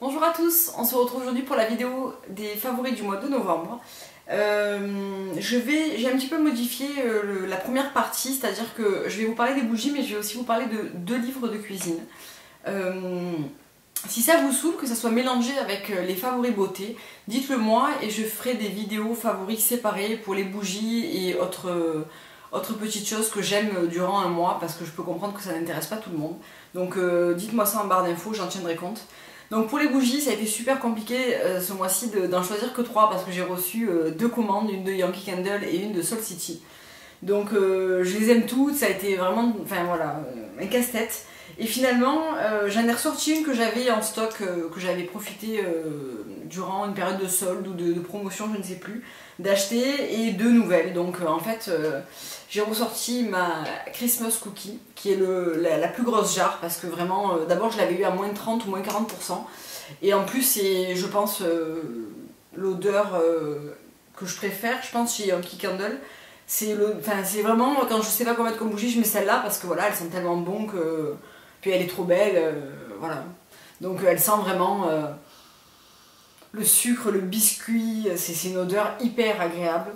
Bonjour à tous, on se retrouve aujourd'hui pour la vidéo des favoris du mois de novembre. J'ai un petit peu modifié la première partie, c'est-à-dire que je vais vous parler des bougies, mais je vais aussi vous parler de deux livres de cuisine. Si ça vous saoule, que ça soit mélangé avec les favoris beauté, dites-le moi et je ferai des vidéos favoris séparées pour les bougies et autres petites choses que j'aime durant un mois, parce que je peux comprendre que ça n'intéresse pas tout le monde. Donc dites-moi ça en barre d'infos, j'en tiendrai compte. Donc pour les bougies, ça a été super compliqué ce mois-ci d'en choisir que 3 parce que j'ai reçu 2 commandes, une de Yankee Candle et une de Soul City. Donc je les aime toutes, ça a été vraiment, enfin voilà, un casse-tête. Et finalement, j'en ai ressorti une que j'avais en stock, que j'avais profité durant une période de solde ou de promotion, je ne sais plus, d'acheter, et 2 nouvelles. Donc en fait, j'ai ressorti ma Christmas Cookie, qui est la plus grosse jarre, parce que vraiment, d'abord je l'avais eu à moins de 30 ou moins 40%, et en plus c'est, je pense, l'odeur que je préfère, je pense, chez Yankee Candle. C'est vraiment, quand je sais pas quoi mettre comme bougie, je mets celle-là, parce que voilà, elles sont tellement bonnes que... Puis elle est trop belle, voilà. Donc elle sent vraiment le sucre, le biscuit, c'est une odeur hyper agréable.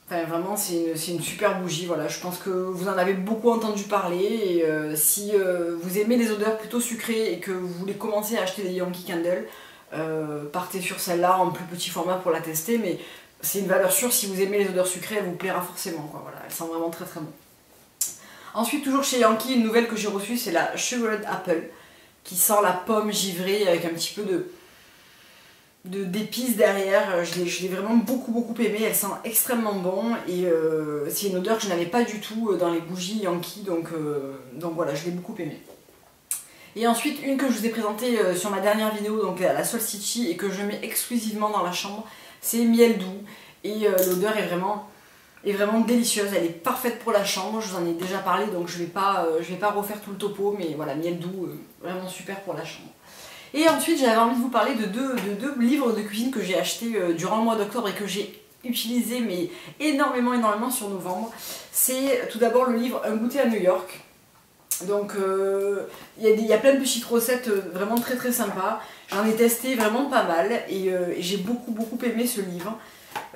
Enfin vraiment c'est une super bougie, voilà. Je pense que vous en avez beaucoup entendu parler et si vous aimez les odeurs plutôt sucrées et que vous voulez commencer à acheter des Yankee Candle, partez sur celle-là en plus petit format pour la tester, mais c'est une valeur sûre, si vous aimez les odeurs sucrées, elle vous plaira forcément, quoi. Voilà, elle sent vraiment très très bon. Ensuite, toujours chez Yankee, une nouvelle que j'ai reçue, c'est la Sugared Apple, qui sent la pomme givrée avec un petit peu d'épices derrière. Je l'ai vraiment beaucoup aimée, elle sent extrêmement bon et c'est une odeur que je n'avais pas du tout dans les bougies Yankee, donc voilà, je l'ai beaucoup aimée. Et ensuite, une que je vous ai présentée sur ma dernière vidéo, donc la Soul City, et que je mets exclusivement dans la chambre, c'est Miel Doux, et l'odeur est vraiment délicieuse, elle est parfaite pour la chambre, je vous en ai déjà parlé donc je vais pas refaire tout le topo, mais voilà, Miel Doux, vraiment super pour la chambre. Et ensuite j'avais envie de vous parler de deux livres de cuisine que j'ai achetés durant le mois d'octobre et que j'ai utilisé mais énormément sur novembre. C'est tout d'abord le livre Un goûter à New York. Donc il y a plein de petites recettes vraiment très sympas, j'en ai testé vraiment pas mal et j'ai beaucoup aimé ce livre.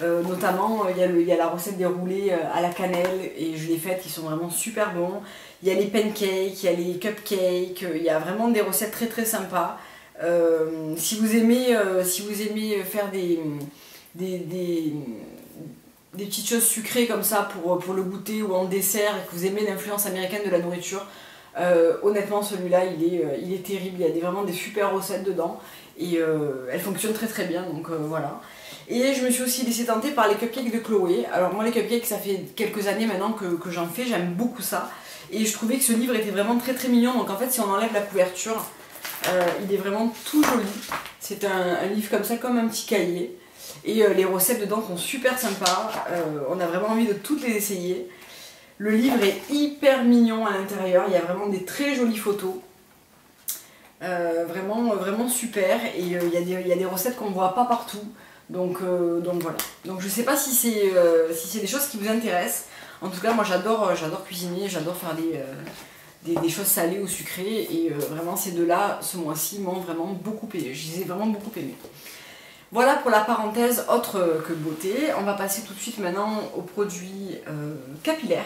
Notamment il y a la recette des roulés à la cannelle et je l'ai faite, qui sont vraiment super bons. Il y a les pancakes, il y a les cupcakes, il y a vraiment des recettes très sympas. Si vous aimez faire des petites choses sucrées comme ça pour le goûter ou en dessert et que vous aimez l'influence américaine de la nourriture, honnêtement celui-là il est terrible, il y a vraiment des super recettes dedans et elles fonctionnent très bien, donc voilà. Et je me suis aussi laissée tenter par les cupcakes de Chloé. Alors moi les cupcakes, ça fait quelques années maintenant que j'en fais, j'aime beaucoup ça. Et je trouvais que ce livre était vraiment très mignon, donc en fait si on enlève la couverture, il est vraiment tout joli. C'est un livre comme ça, comme un petit cahier. Et les recettes dedans sont super sympas, on a vraiment envie de toutes les essayer. Le livre est hyper mignon à l'intérieur, il y a vraiment des très jolies photos. Vraiment super, et il y a des recettes qu'on ne voit pas partout. Donc voilà. Donc je sais pas si c'est des choses qui vous intéressent. En tout cas moi j'adore cuisiner, j'adore faire des choses salées ou sucrées et vraiment ces deux-là ce mois-ci m'ont vraiment beaucoup aimé. Je les ai vraiment beaucoup aimés. Voilà pour la parenthèse autre que beauté. On va passer tout de suite maintenant aux produits capillaires.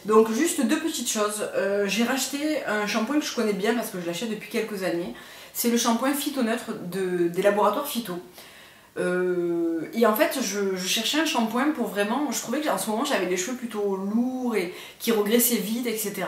Donc juste deux petites choses. J'ai racheté un shampoing que je connais bien parce que je l'achète depuis quelques années. C'est le shampoing Phytoneutre des laboratoires Phyto. Et en fait je cherchais un shampoing pour vraiment, je trouvais qu'en ce moment j'avais des cheveux plutôt lourds et qui regressaient vite, etc.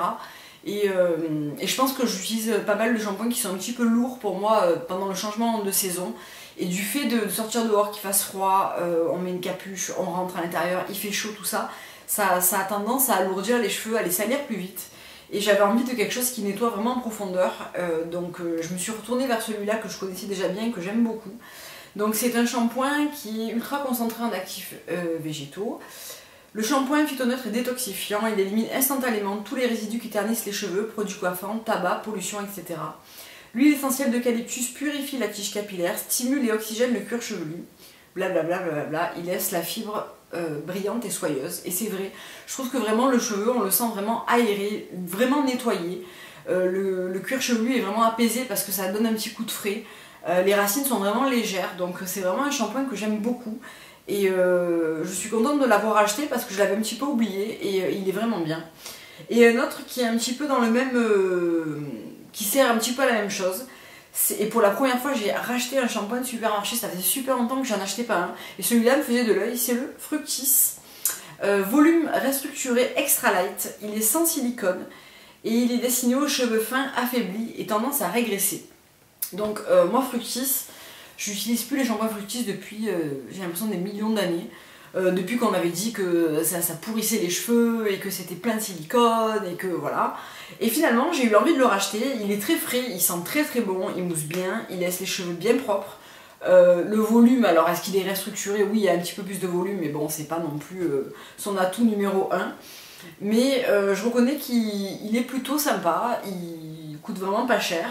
Et je pense que j'utilise pas mal de shampoings qui sont un petit peu lourds pour moi pendant le changement de saison. Et du fait de sortir dehors, qu'il fasse froid, on met une capuche, on rentre à l'intérieur, il fait chaud, tout ça, ça a tendance à alourdir les cheveux, à les salir plus vite. Et j'avais envie de quelque chose qui nettoie vraiment en profondeur, donc je me suis retournée vers celui-là que je connaissais déjà bien et que j'aime beaucoup. Donc c'est un shampoing qui est ultra concentré en actifs végétaux. Le shampoing Phytoneutre est détoxifiant, il élimine instantanément tous les résidus qui ternissent les cheveux, produits coiffants, tabac, pollution, etc. L'huile essentielle d'eucalyptus purifie la tige capillaire, stimule et oxygène le cuir chevelu, blablabla, il laisse la fibre brillante et soyeuse. Et c'est vrai, je trouve que vraiment le cheveu, on le sent vraiment aéré, vraiment nettoyé. Le cuir chevelu est vraiment apaisé parce que ça donne un petit coup de frais. Les racines sont vraiment légères, donc c'est vraiment un shampoing que j'aime beaucoup. Et je suis contente de l'avoir acheté parce que je l'avais un petit peu oublié et il est vraiment bien. Et un autre qui est un petit peu dans le même... qui sert un petit peu à la même chose. Et pour la première fois, j'ai racheté un shampoing de supermarché. Ça faisait super longtemps que j'en achetais pas un. Et celui-là me faisait de l'œil. C'est le Fructis. Volume restructuré extra light. Il est sans silicone. Et il est destiné aux cheveux fins, affaiblis et tendance à régresser. Donc moi, Fructis, je n'utilise plus les shampoings Fructis depuis, j'ai l'impression, des millions d'années. Depuis qu'on m'avait dit que ça pourrissait les cheveux et que c'était plein de silicone et que voilà. Et finalement j'ai eu envie de le racheter, il est très frais, il sent très très bon, il mousse bien, il laisse les cheveux bien propres. Le volume, alors est-ce qu'il est restructuré? Oui, il y a un petit peu plus de volume, mais bon, c'est pas non plus son atout numéro 1. Mais je reconnais qu'il est plutôt sympa, il coûte vraiment pas cher.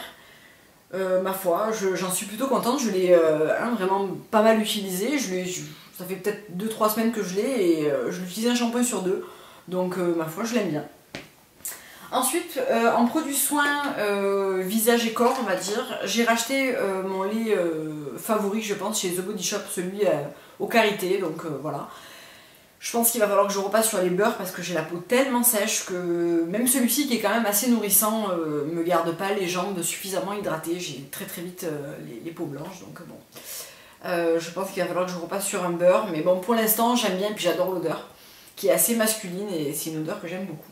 Ma foi, j'en suis plutôt contente, je l'ai vraiment pas mal utilisé, ça fait peut-être 2-3 semaines que je l'ai et je l'utilise un shampoing sur 2, donc ma foi je l'aime bien. Ensuite, en produits soins visage et corps, on va dire, j'ai racheté mon lait favori, je pense, chez The Body Shop, celui au karité, donc voilà. Je pense qu'il va falloir que je repasse sur les beurres parce que j'ai la peau tellement sèche que même celui-ci qui est quand même assez nourrissant me garde pas les jambes suffisamment hydratées. J'ai très très vite les peaux blanches, donc bon. Je pense qu'il va falloir que je repasse sur un beurre, mais bon, pour l'instant j'aime bien et puis j'adore l'odeur qui est assez masculine et c'est une odeur que j'aime beaucoup.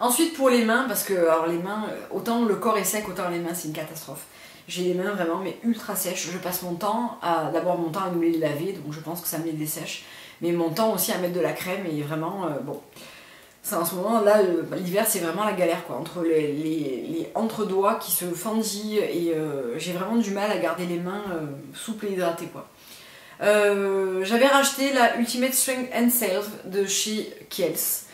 Ensuite pour les mains, parce que alors les mains, autant le corps est sec, autant les mains c'est une catastrophe. J'ai les mains vraiment mais ultra sèches. Je passe mon temps d'abord mon temps à nous les laver, donc je pense que ça me les dessèche. Mais mon temps aussi à mettre de la crème et vraiment bon. En ce moment là, l'hiver c'est vraiment la galère quoi. Entre les entre-doigts qui se fendillent et j'ai vraiment du mal à garder les mains souples et hydratées quoi. J'avais racheté la Ultimate Strength and Salve de chez Kiehl's,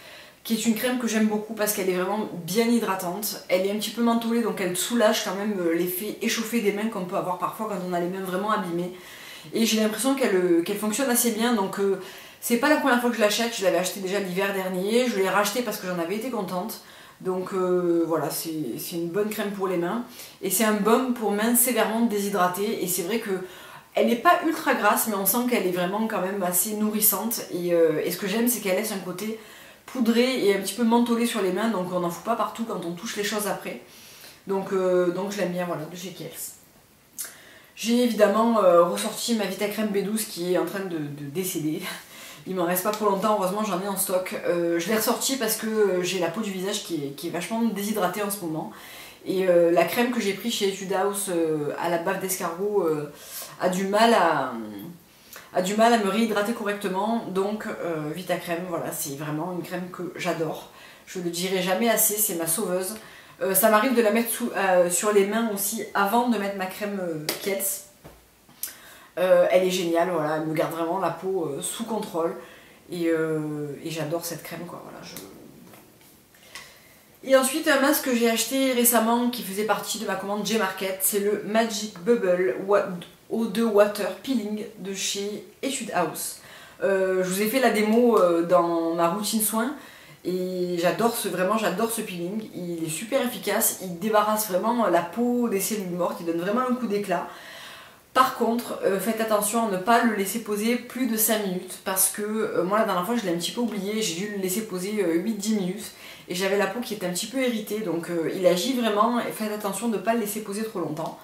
qui est une crème que j'aime beaucoup parce qu'elle est vraiment bien hydratante. Elle est un petit peu mentholée donc elle soulage quand même l'effet échauffé des mains qu'on peut avoir parfois quand on a les mains vraiment abîmées. Et j'ai l'impression qu'elle fonctionne assez bien, donc c'est pas la première fois que je l'achète, je l'avais acheté déjà l'hiver dernier, je l'ai racheté parce que j'en avais été contente. Donc voilà, c'est une bonne crème pour les mains. Et c'est un baume pour mains sévèrement déshydratées, et c'est vrai que elle n'est pas ultra grasse, mais on sent qu'elle est vraiment quand même assez nourrissante. Et ce que j'aime, c'est qu'elle laisse un côté poudré et un petit peu mentholé sur les mains, donc on n'en fout pas partout quand on touche les choses après. Donc je l'aime bien, voilà, de chez Kiehl's. J'ai évidemment ressorti ma Vitacrème B12 qui est en train de décéder. Il m'en reste pas pour longtemps, heureusement j'en ai en stock. Je l'ai ressorti parce que j'ai la peau du visage qui est vachement déshydratée en ce moment. Et la crème que j'ai pris chez Etude House à la bave d'escargot a du mal à me réhydrater correctement. Donc Vitacrème, voilà, c'est vraiment une crème que j'adore. Je ne le dirai jamais assez, c'est ma sauveuse. Ça m'arrive de la mettre sur les mains aussi avant de mettre ma crème Kiehl's. Elle est géniale, voilà, elle me garde vraiment la peau sous contrôle. Et j'adore cette crème, quoi. Voilà, Et ensuite, un masque que j'ai acheté récemment qui faisait partie de ma commande J-Market, c'est le Magic Bubble Eau de Water Peeling de chez Etude House. Je vous ai fait la démo dans ma routine soin. Et j'adore ce peeling, il est super efficace, il débarrasse vraiment la peau des cellules mortes, il donne vraiment un coup d'éclat. Par contre, faites attention à ne pas le laisser poser plus de 5 minutes parce que moi la dernière fois je l'ai un petit peu oublié, j'ai dû le laisser poser 8-10 minutes et j'avais la peau qui était un petit peu irritée, donc il agit vraiment et faites attention de ne pas le laisser poser trop longtemps.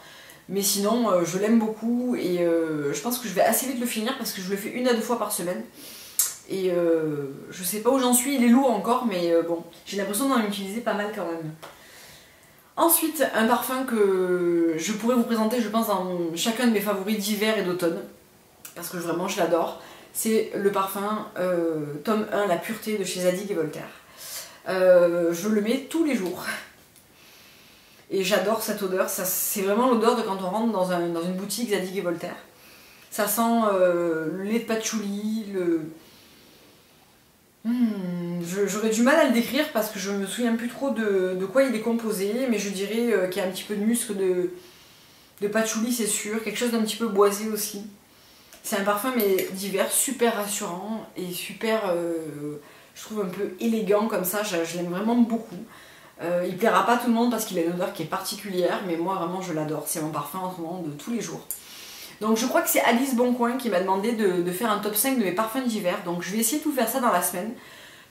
Mais sinon je l'aime beaucoup et je pense que je vais assez vite le finir parce que je le fais 1 à 2 fois par semaine. Et je sais pas où j'en suis, il est lourd encore, mais bon, j'ai l'impression d'en utiliser pas mal quand même. Ensuite, un parfum que je pourrais vous présenter, je pense, dans chacun de mes favoris d'hiver et d'automne, parce que vraiment je l'adore, c'est le parfum tome 1, La Pureté de chez Zadig et Voltaire. Je le mets tous les jours. Et j'adore cette odeur, c'est vraiment l'odeur de quand on rentre dans une boutique Zadig et Voltaire. Ça sent le lait de patchouli, J'aurais du mal à le décrire parce que je me souviens plus trop de quoi il est composé, mais je dirais qu'il y a un petit peu de musc de patchouli, c'est sûr, quelque chose d'un petit peu boisé aussi. C'est un parfum mais d'hiver super rassurant et super, je trouve un peu élégant comme ça, je l'aime vraiment beaucoup. Il plaira pas à tout le monde parce qu'il a une odeur qui est particulière, mais moi vraiment je l'adore, c'est mon parfum en ce moment de tous les jours. Donc je crois que c'est Alice Boncoin qui m'a demandé de faire un top 5 de mes parfums d'hiver, donc je vais essayer de tout faire ça dans la semaine,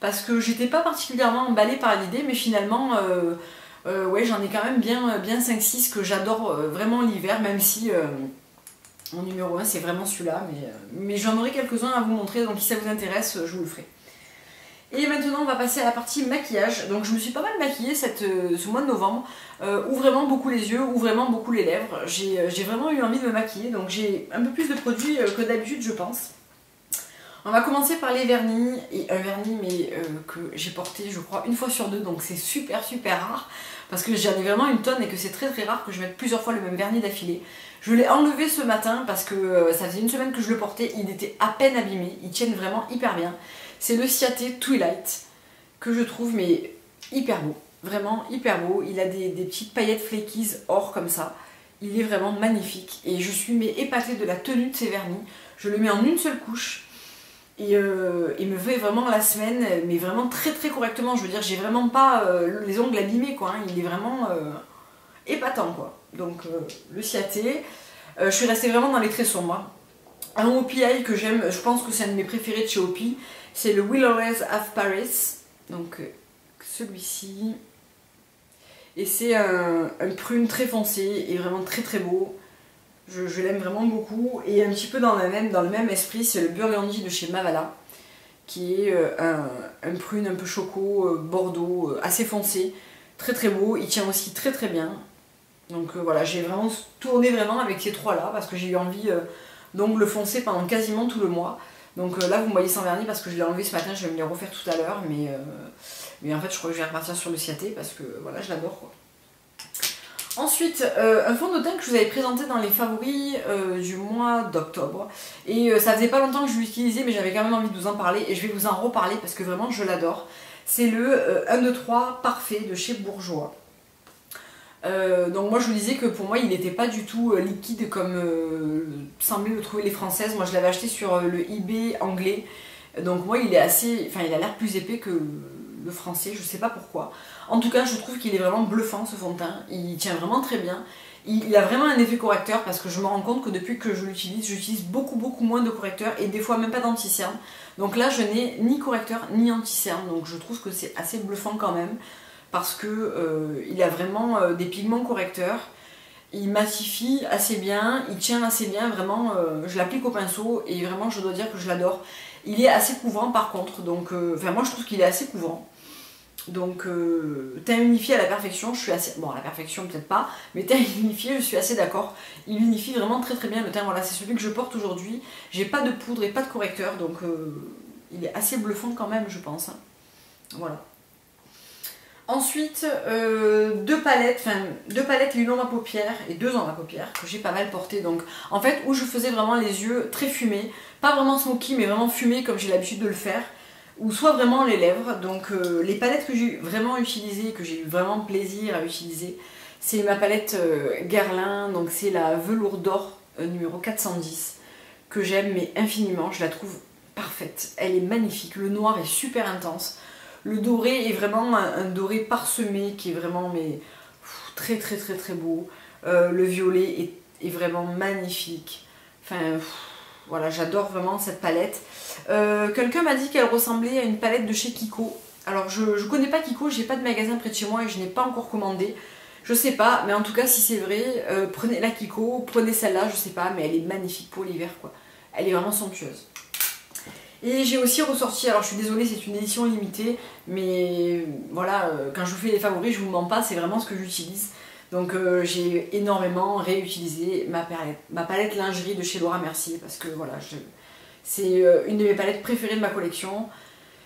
parce que j'étais pas particulièrement emballée par l'idée, mais finalement ouais, j'en ai quand même bien 5-6 que j'adore vraiment l'hiver, même si mon numéro 1 c'est vraiment celui-là, mais j'en aurai quelques-uns à vous montrer, donc si ça vous intéresse, je vous le ferai. Et maintenant on va passer à la partie maquillage. Donc je me suis pas mal maquillée ce mois de novembre, ou vraiment beaucoup les yeux, ou vraiment beaucoup les lèvres. J'ai vraiment eu envie de me maquiller, donc j'ai un peu plus de produits que d'habitude je pense. On va commencer par les vernis, et un vernis mais que j'ai porté je crois une fois sur deux, donc c'est super rare, parce que j'en ai vraiment une tonne et que c'est très rare que je mette plusieurs fois le même vernis d'affilée. Je l'ai enlevé ce matin parce que ça faisait une semaine que je le portais, il était à peine abîmé, ils tiennent vraiment hyper bien. C'est le Ciaté Twilight que je trouve mais hyper beau, vraiment hyper beau. Il a des petites paillettes flakies or comme ça, il est vraiment magnifique et je suis mais épatée de la tenue de ces vernis. Je le mets en une seule couche et il me fait vraiment la semaine, mais vraiment très correctement. Je veux dire, j'ai vraiment pas les ongles abîmés quoi, hein. Il est vraiment épatant quoi. Donc le Ciaté, je suis restée vraiment dans les traits sombres. Un OPI que j'aime, je pense que c'est un de mes préférés de chez OPI, c'est le Will Always Have Paris, donc celui-ci, et c'est un prune très foncé et vraiment très beau, je l'aime vraiment beaucoup, et un petit peu dans le même esprit, c'est le Burgundy de chez Mavala, qui est un prune un peu choco, bordeaux, assez foncé, très beau, il tient aussi très bien, donc voilà, j'ai vraiment tourné vraiment avec ces trois là, parce que j'ai eu envie d'ongles foncés pendant quasiment tout le mois. Donc là vous me voyez sans vernis parce que je l'ai enlevé ce matin, je vais me les refaire tout à l'heure, mais en fait je crois que je vais repartir sur le Ciaté parce que voilà, je l'adore quoi. Ensuite, un fond de teint que je vous avais présenté dans les favoris du mois d'octobre, et ça faisait pas longtemps que je l'utilisais mais j'avais quand même envie de vous en parler et je vais vous en reparler parce que vraiment je l'adore. C'est le 1, 2, 3 Parfait de chez Bourjois. Donc moi je vous disais que pour moi il n'était pas du tout liquide comme semblaient le trouver les françaises. Moi je l'avais acheté sur le eBay anglais, donc moi il est assez, enfin il a l'air plus épais que le français, je sais pas pourquoi. En tout cas je trouve qu'il est vraiment bluffant ce fond de teint, il tient vraiment très bien. Il a vraiment un effet correcteur parce que je me rends compte que depuis que je l'utilise, j'utilise beaucoup moins de correcteur et des fois même pas d'anti-cerne. Donc là je n'ai ni correcteur ni anti-cerne, donc je trouve que c'est assez bluffant quand même. Parce que il a vraiment des pigments correcteurs, il massifie assez bien, il tient assez bien, vraiment je l'applique au pinceau et vraiment je dois dire que je l'adore. Il est assez couvrant par contre, donc enfin moi je trouve qu'il est assez couvrant. Donc teint unifié à la perfection, je suis assez, bon à la perfection peut-être pas, mais teint unifié je suis assez d'accord. Il unifie vraiment très bien le teint, voilà c'est celui que je porte aujourd'hui. J'ai pas de poudre et pas de correcteur, donc il est assez bluffant quand même je pense, hein. Voilà. Ensuite, deux palettes et une ombre à paupières et deux ombres à paupières que j'ai pas mal portées. Donc, en fait, où je faisais vraiment les yeux très fumés, pas vraiment smoky, mais vraiment fumés comme j'ai l'habitude de le faire, ou soit vraiment les lèvres. Donc, les palettes que j'ai vraiment utilisées, que j'ai eu vraiment plaisir à utiliser, c'est ma palette Guerlain, donc c'est la velours d'or numéro 410, que j'aime mais infiniment, je la trouve parfaite. Elle est magnifique, le noir est super intense. Le doré est vraiment un doré parsemé qui est vraiment mais, très beau. Le violet est vraiment magnifique. Enfin, voilà, j'adore vraiment cette palette. Quelqu'un m'a dit qu'elle ressemblait à une palette de chez Kiko. Alors, je connais pas Kiko, j'ai pas de magasin près de chez moi et je n'ai pas encore commandé. Je sais pas, mais en tout cas, si c'est vrai, prenez la Kiko, prenez celle-là, je sais pas, mais elle est magnifique pour l'hiver, quoi. Elle est vraiment somptueuse. Et j'ai aussi ressorti, alors je suis désolée c'est une édition limitée, mais voilà, quand je vous fais les favoris je vous mens pas, c'est vraiment ce que j'utilise. Donc j'ai énormément réutilisé ma palette lingerie de chez Laura Mercier, parce que voilà, c'est une de mes palettes préférées de ma collection.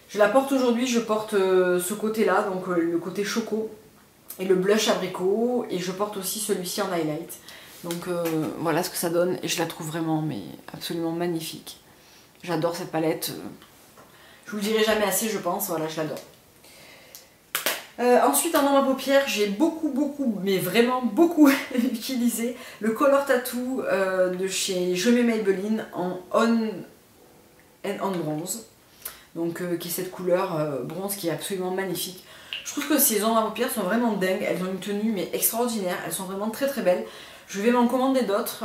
Je la porte aujourd'hui, je porte ce côté là, donc le côté choco, et le blush abricot, et je porte aussi celui-ci en highlight. Donc voilà ce que ça donne, et je la trouve vraiment mais absolument magnifique. J'adore cette palette, je vous le dirai jamais assez je pense, voilà je l'adore. Ensuite en ombre à paupières, j'ai beaucoup, mais vraiment beaucoup utilisé le Color Tattoo de chez Je mets Maybelline en On and On Bronze. Donc qui est cette couleur bronze qui est absolument magnifique. Je trouve que ces ombres à paupières sont vraiment dingues, elles ont une tenue mais extraordinaire, elles sont vraiment très très belles. Je vais m'en commander d'autres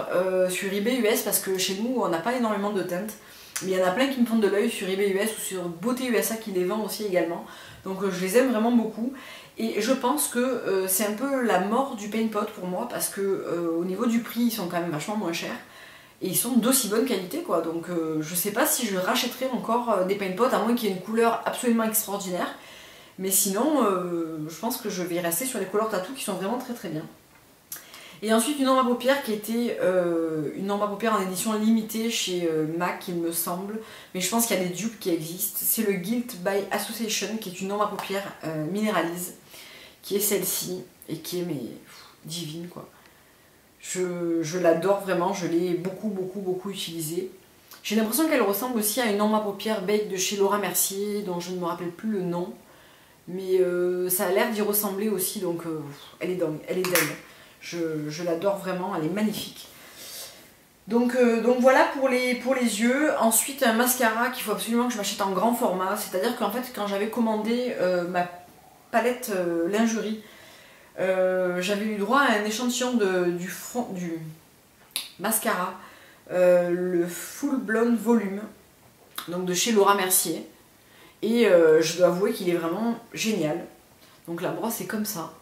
sur eBay US parce que chez nous on n'a pas énormément de teintes. Mais il y en a plein qui me font de l'œil sur eBay US ou sur Beauté USA qui les vend aussi également. Donc je les aime vraiment beaucoup. Et je pense que c'est un peu la mort du paint pot pour moi parce que au niveau du prix ils sont quand même vachement moins chers. Et ils sont d'aussi bonne qualité quoi. Donc je sais pas si je rachèterai encore des paint pots à moins qu'il y ait une couleur absolument extraordinaire. Mais sinon je pense que je vais rester sur les couleurs tattoo qui sont vraiment très très bien. Et ensuite une ombre à paupières qui était une ombre à paupières en édition limitée chez MAC il me semble. Mais je pense qu'il y a des dupes qui existent. C'est le Guilt by Association qui est une ombre à paupières minéralise. Qui est celle-ci et qui est mais divine quoi. Je l'adore vraiment, je l'ai beaucoup utilisée. J'ai l'impression qu'elle ressemble aussi à une ombre à paupières Bake de chez Laura Mercier dont je ne me rappelle plus le nom. Mais ça a l'air d'y ressembler aussi donc elle est dingue, elle est dingue. Je l'adore vraiment, elle est magnifique. Donc voilà pour les yeux. Ensuite un mascara qu'il faut absolument que je m'achète en grand format. C'est-à-dire qu'en fait quand j'avais commandé ma palette lingerie, j'avais eu droit à un échantillon du mascara, le Full Blonde Volume, donc de chez Laura Mercier. Et je dois avouer qu'il est vraiment génial. Donc la brosse est comme ça.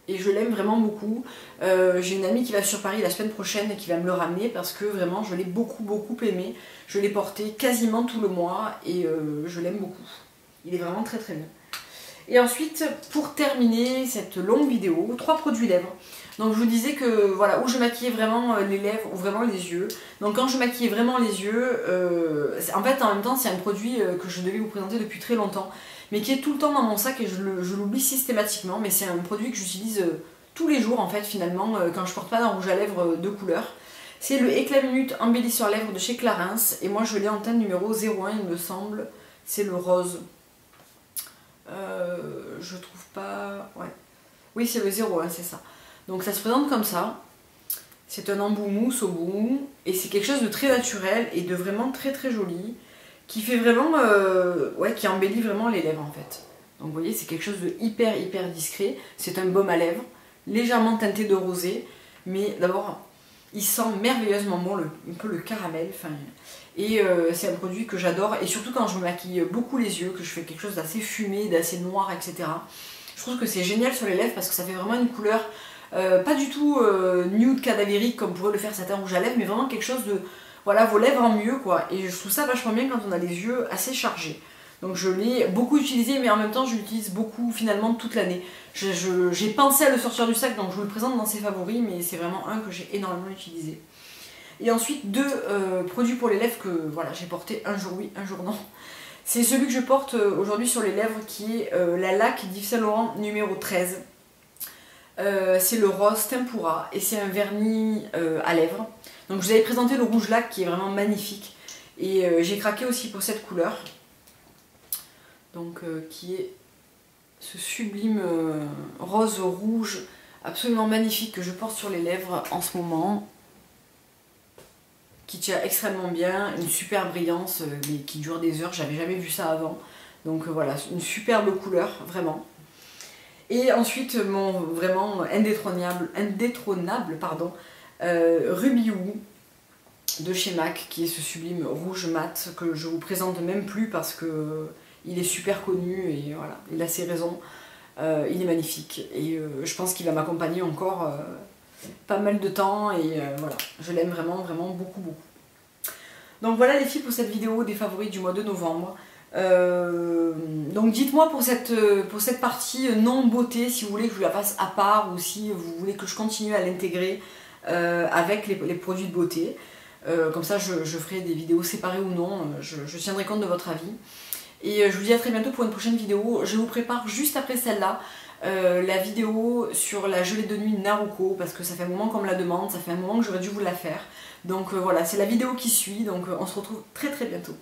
Et je l'aime vraiment beaucoup. J'ai une amie qui va sur Paris la semaine prochaine et qui va me le ramener parce que vraiment je l'ai beaucoup aimé. Je l'ai porté quasiment tout le mois et je l'aime beaucoup. Il est vraiment très bien. Et ensuite, pour terminer cette longue vidéo, 3 produits lèvres. Donc je vous disais que voilà, où je maquillais vraiment les lèvres ou vraiment les yeux. Donc quand je maquillais vraiment les yeux, en fait en même temps c'est un produit que je devais vous présenter depuis très longtemps, mais qui est tout le temps dans mon sac et je l'oublie systématiquement, mais c'est un produit que j'utilise tous les jours en fait finalement quand je porte pas d'un rouge à lèvres de couleur. C'est le Éclat Minute embellisseur lèvres de chez Clarins et moi je l'ai en teinte numéro 01 il me semble, c'est le rose. Je trouve pas... ouais. Oui c'est le 01 c'est ça. Donc ça se présente comme ça. C'est un embout mousse au bout et c'est quelque chose de très naturel et de vraiment très joli qui fait vraiment... ouais, qui embellit vraiment les lèvres en fait. Donc vous voyez c'est quelque chose de hyper discret. C'est un baume à lèvres légèrement teinté de rosé mais d'abord il sent merveilleusement bon un peu le caramel. Et c'est un produit que j'adore et surtout quand je me maquille beaucoup les yeux, que je fais quelque chose d'assez fumé, d'assez noir, etc. Je trouve que c'est génial sur les lèvres parce que ça fait vraiment une couleur pas du tout nude cadavérique comme pourrait le faire certains rouges à lèvres, mais vraiment quelque chose de, voilà, vos lèvres en mieux quoi. Et je trouve ça vachement bien quand on a les yeux assez chargés. Donc je l'ai beaucoup utilisé mais en même temps je l'utilise beaucoup finalement toute l'année. J'ai pensé à le sortir du sac donc je vous le présente dans ses favoris mais c'est vraiment un que j'ai énormément utilisé. Et ensuite 2 produits pour les lèvres que voilà, j'ai porté un jour oui, un jour non. C'est celui que je porte aujourd'hui sur les lèvres qui est la LAC d'Yves Saint Laurent numéro 13. C'est le rose tempura et c'est un vernis à lèvres. Donc je vous avais présenté le rouge lac qui est vraiment magnifique. Et j'ai craqué aussi pour cette couleur. Donc qui est ce sublime rose rouge absolument magnifique que je porte sur les lèvres en ce moment. Qui tient extrêmement bien, une super brillance mais qui dure des heures, j'avais jamais vu ça avant. Donc voilà, une superbe couleur, vraiment. Et ensuite mon vraiment indétrônable pardon, Ruby Woo de chez MAC, qui est ce sublime rouge mat que je vous présente même plus parce que il est super connu et voilà, il a ses raisons. Il est magnifique et je pense qu'il va m'accompagner encore pas mal de temps et voilà, je l'aime vraiment beaucoup. Donc voilà les filles pour cette vidéo des favoris du mois de novembre. Donc dites-moi pour cette partie non beauté si vous voulez que je vous la fasse à part ou si vous voulez que je continue à l'intégrer avec les produits de beauté. Comme ça je ferai des vidéos séparées ou non, je tiendrai compte de votre avis. Et je vous dis à très bientôt pour une prochaine vidéo. Je vous prépare juste après celle-là la vidéo sur la gelée de nuit Naruko parce que ça fait un moment qu'on me la demande, ça fait un moment que j'aurais dû vous la faire. Donc voilà, c'est la vidéo qui suit, donc on se retrouve très bientôt.